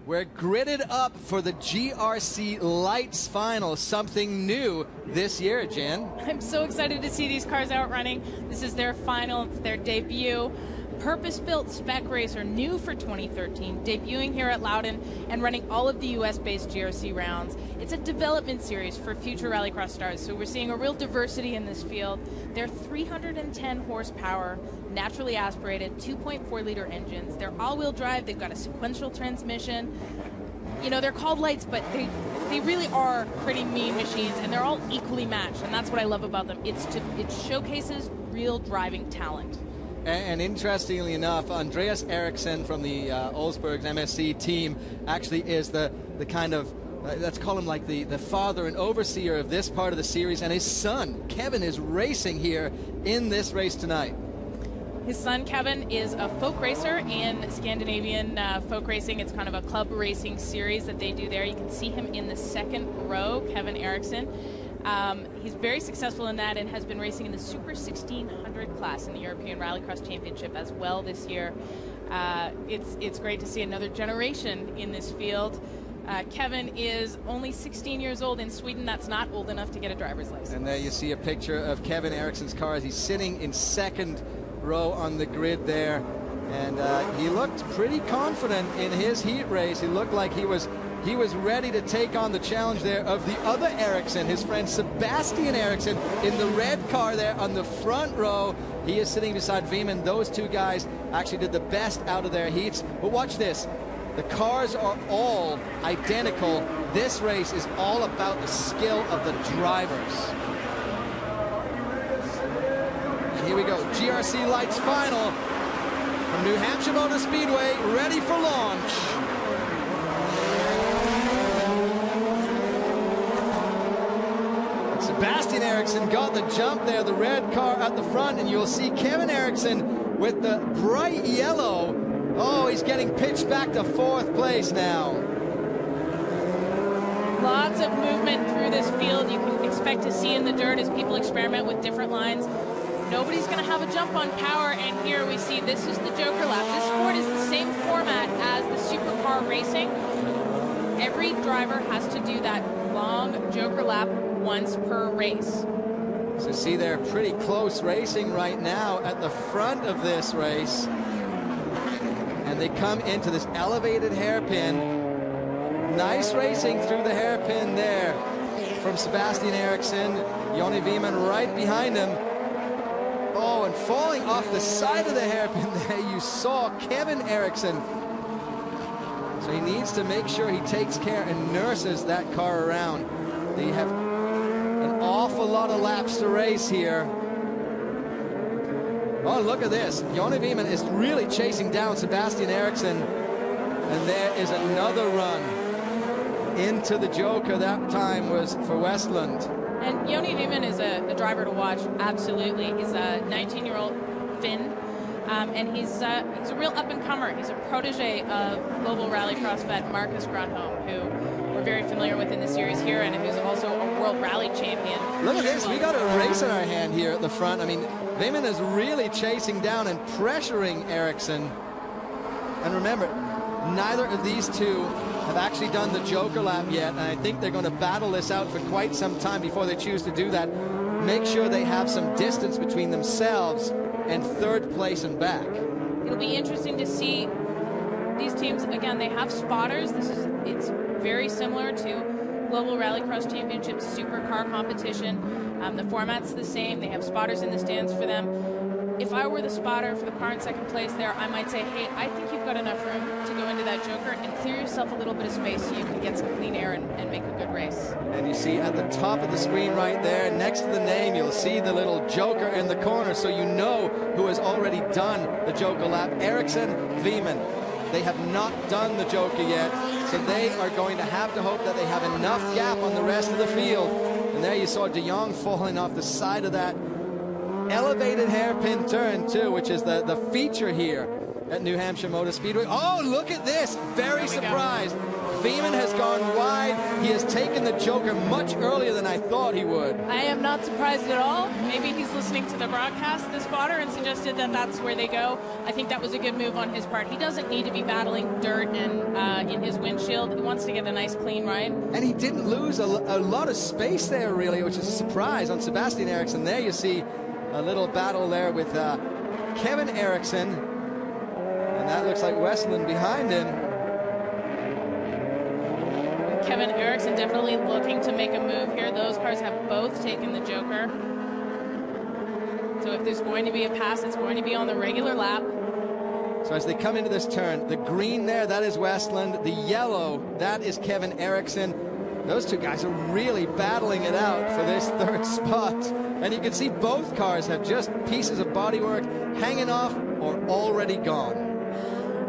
We're gridded up for the GRC Lights Final, something new this year, Jen. I'm so excited to see these cars out running. This is their final, it's their debut. Purpose-built spec racer, new for 2013, debuting here at Loudon and running all of the US-based GRC rounds. It's a development series for future Rallycross stars, so we're seeing a real diversity in this field. They're 310 horsepower, naturally aspirated, 2.4-liter engines. They're all-wheel drive. They've got a sequential transmission. You know, they're called lights, but they really are pretty mean machines, and they're all equally matched, and that's what I love about them. It showcases real driving talent. And interestingly enough, Andreas Eriksson from the Olsbergs MSC team actually is the kind of, let's call him like the father and overseer of this part of the series, and his son, Kevin, is racing here in this race tonight. His son, Kevin, is a folk racer in Scandinavian folk racing. It's kind of a club racing series that they do there. You can see him in the second row, Kevin Eriksson. He's very successful in that and has been racing in the Super 1600 class in the European Rallycross Championship as well this year. It's great to see another generation in this field. Kevin is only 16 years old in Sweden. That's not old enough to get a driver's license. And there you see a picture of Kevin Eriksson's car as he's sitting in second row on the grid there. And he looked pretty confident in his heat race. He looked like he was ready to take on the challenge there of the other Eriksson, his friend Sebastian Eriksson, in the red car there on the front row. He is sitting beside Veman. Those two guys actually did the best out of their heats. But watch this. The cars are all identical. This race is all about the skill of the drivers. And here we go. GRC Lights Final from New Hampshire Motor Speedway, ready for launch. Sebastian Eriksson got the jump there, the red car at the front, and you'll see Kevin Eriksson with the bright yellow. Oh, he's getting pitched back to fourth place now. Lots of movement through this field. You can expect to see in the dirt as people experiment with different lines. Nobody's going to have a jump on power, and here we see this is the Joker lap. This sport is the same format as the supercar racing. Every driver has to do that long Joker lap once per race. So see, they're pretty close racing right now at the front of this race. And they come into this elevated hairpin. Nice racing through the hairpin there from Sebastian Eriksson. Jonny Veman right behind him. Oh, and falling off the side of the hairpin there, you saw Kevin Eriksson. So he needs to make sure he takes care and nurses that car around. They have an awful lot of laps to race here. Oh, look at this. Jonny Veman is really chasing down Sebastian Eriksson. And there is another run into the Joker. That time was for Westland. And Jonny Veman is a driver to watch, absolutely. He's a 19-year-old Finn. And he's a real up-and-comer. He's a protege of global rallycross vet Marcus Grönholm, who we're very familiar with in the series here, and who's also a world rally champion. Look at this. We got a race in our hand here at the front. I mean, Veman is really chasing down and pressuring Eriksson. And remember, neither of these two have actually done the Joker lap yet, and I think they're going to battle this out for quite some time before they choose to do that. Make sure they have some distance between themselves and third place and back. It'll be interesting to see these teams. Again, they have spotters. It's very similar to Global Rallycross Championship supercar competition. The format's the same. They have spotters in the stands for them. If I were the spotter for the car in second place there, I might say, hey, I think you've got enough room to go into that Joker and clear yourself a little bit of space so you can get some clean air and make a good race. And you see at the top of the screen right there, next to the name, you'll see the little Joker in the corner, so you know who has already done the Joker lap. Eriksson, Veman. They have not done the Joker yet, so they are going to have to hope that they have enough gap on the rest of the field. And there you saw De Jong falling off the side of that elevated hairpin turn too, which is the feature here at New Hampshire Motor Speedway. Oh, look at this. Very surprised. Veman has gone wide. He has taken the Joker much earlier than I thought he would. I am not surprised at all. Maybe he's listening to the broadcast, the spotter, and suggested that that's where they go. I think that was a good move on his part. He doesn't need to be battling dirt and in his windshield. He wants to get a nice clean ride. And he didn't lose a lot of space there, really, which is a surprise on Sebastian Eriksson. There you see a little battle there with Kevin Eriksson. And that looks like Westland behind him. Kevin Eriksson definitely looking to make a move here. Those cars have both taken the Joker. So if there's going to be a pass, it's going to be on the regular lap. So as they come into this turn, the green there, that is Westland. The yellow, that is Kevin Eriksson. Those two guys are really battling it out for this third spot. And you can see both cars have just pieces of bodywork hanging off or already gone.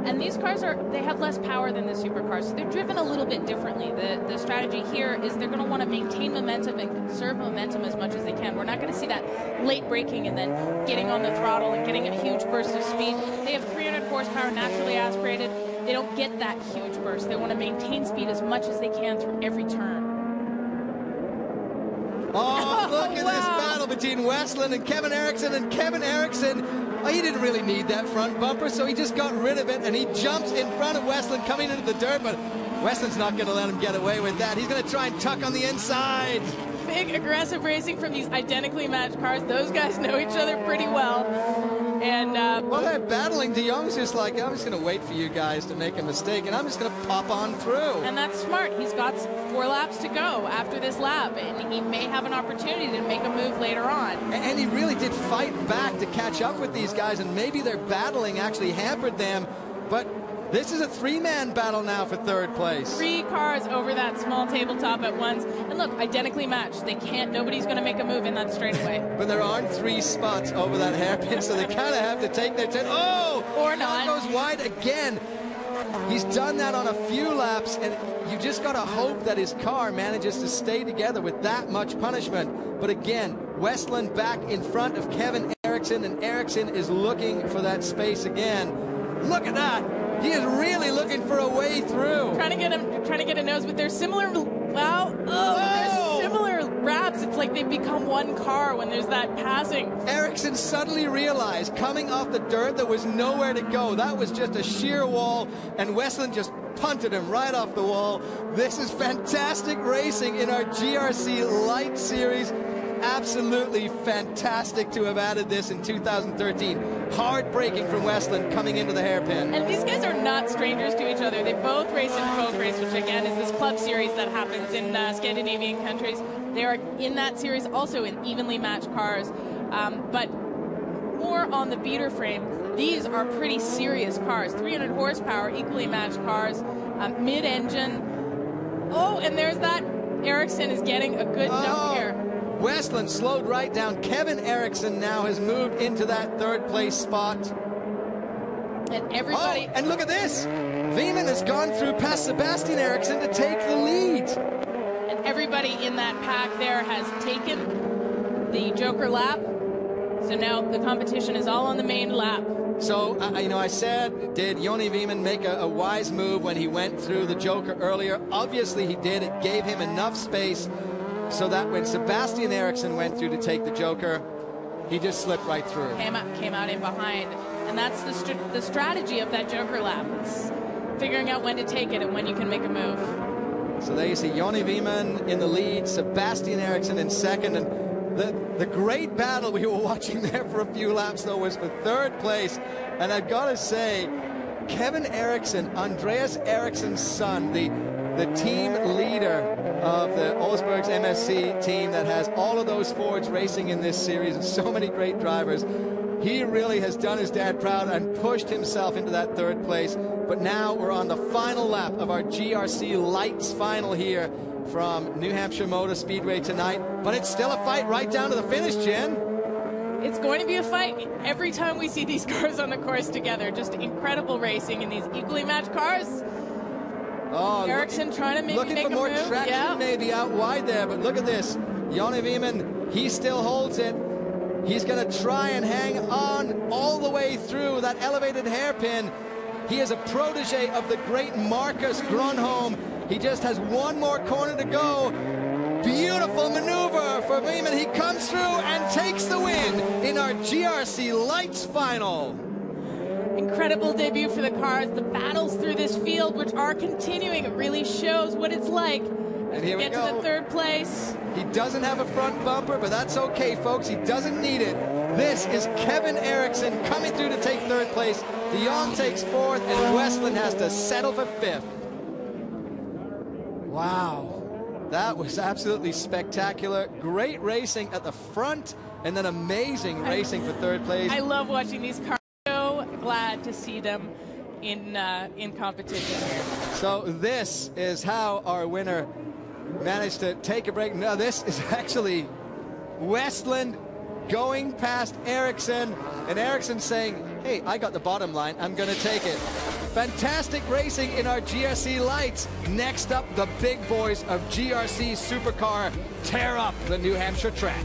And these cars they have less power than the supercars, so they're driven a little bit differently. The strategy here is they're going to want to maintain momentum and conserve momentum as much as they can. We're not going to see that late braking and then getting on the throttle and getting a huge burst of speed. They have 300 horsepower naturally aspirated. They don't get that huge burst. They want to maintain speed as much as they can through every turn. Oh, look at this battle between Westland and Kevin Eriksson. And Kevin Eriksson, he didn't really need that front bumper, so he just got rid of it, and he jumps in front of Westland coming into the dirt, but Westland's not going to let him get away with that. He's going to try and tuck on the inside. Big aggressive racing from these identically matched cars. Those guys know each other pretty well. And well, they're battling. De Jong's just like, I'm just going to wait for you guys to make a mistake, and I'm just going to pop on through. And that's smart. He's got 4 laps to go after this lap, and he may have an opportunity to make a move later on. And he really did fight back to catch up with these guys, and maybe their battling actually hampered them, but this is a 3-man battle now for third place. 3 cars over that small tabletop at once. And look, identically matched. Nobody's going to make a move in that straightaway. But there aren't 3 spots over that hairpin, so they kind of have to take their 10. Oh! Or not. Goes wide again. He's done that on a few laps, and you just got to hope that his car manages to stay together with that much punishment. But again, Westland back in front of Kevin Eriksson, and Eriksson is looking for that space again. Look at that. He is really looking for a way through. Trying to get a nose, but they're similar. Wow. They're similar wraps. It's like they've become one car when there's that passing. Eriksson suddenly realized coming off the dirt there was nowhere to go. That was just a sheer wall, and Westland just punted him right off the wall. This is fantastic racing in our GRC Light Series. Absolutely fantastic to have added this in 2013. Hard braking from Westland coming into the hairpin. And these guys are not strangers to each other. They both race in Folk Race, which again is this club series that happens in Scandinavian countries. They are in that series also in evenly matched cars, but more on the beater frame. These are pretty serious cars. 300 horsepower, equally matched cars, mid-engine. Oh, and there's that. Eriksson is getting a good jump here. Westland slowed right down. Kevin Eriksson now has moved into that third place spot. And everybody... Oh, and look at this. Veman has gone through past Sebastian Eriksson to take the lead. And everybody in that pack there has taken the Joker lap. So now the competition is all on the main lap. So, I said, did Joni Veman make a wise move when he went through the Joker earlier? Obviously he did. It gave him enough space so that when Sebastian Eriksson went through to take the Joker, he just slipped right through. Came out in behind. And that's the strategy of that Joker lap. It's figuring out when to take it and when you can make a move. So there you see Joni Veman in the lead, Sebastian Eriksson in second, and the great battle we were watching there for a few laps, though, was for third place. And I've got to say, Kevin Eriksson, Andreas Eriksson's son, the team leader of the Olsbergs MSC team that has all of those Fords racing in this series and so many great drivers, he really has done his dad proud and pushed himself into that third place. But now we're on the final lap of our GRC Lights final here from New Hampshire Motor Speedway tonight. But it's still a fight right down to the finish, Jen. It's going to be a fight every time we see these cars on the course together. Just incredible racing in these equally matched cars. Oh, Eriksson trying to maybe looking make for more a move. traction, maybe out wide there. But look at this. Joni Veman, he still holds it. He's going to try and hang on all the way through that elevated hairpin. He is a protege of the great Marcus Grönholm. He just has one more corner to go. Beautiful maneuver for Veman. He comes through and takes the win in our GRC Lights final. Incredible debut for the cars. The battles through this field, which are continuing, it really shows what it's like. And here we get go. To the third place. He doesn't have a front bumper, but that's okay, folks. He doesn't need it. This is Kevin Eriksson coming through to take third place. De Jong takes fourth, and Westland has to settle for fifth. Wow. That was absolutely spectacular. Great racing at the front, and then amazing racing for third place. I love watching these cars. So glad to see them in competition here. So this is how our winner managed to take a break. Now this is actually Westland going past Eriksson, and Eriksson saying, hey, I got the bottom line, I'm going to take it. Fantastic racing in our GRC Lights. Next up, the big boys of GRC Supercar tear up the New Hampshire track.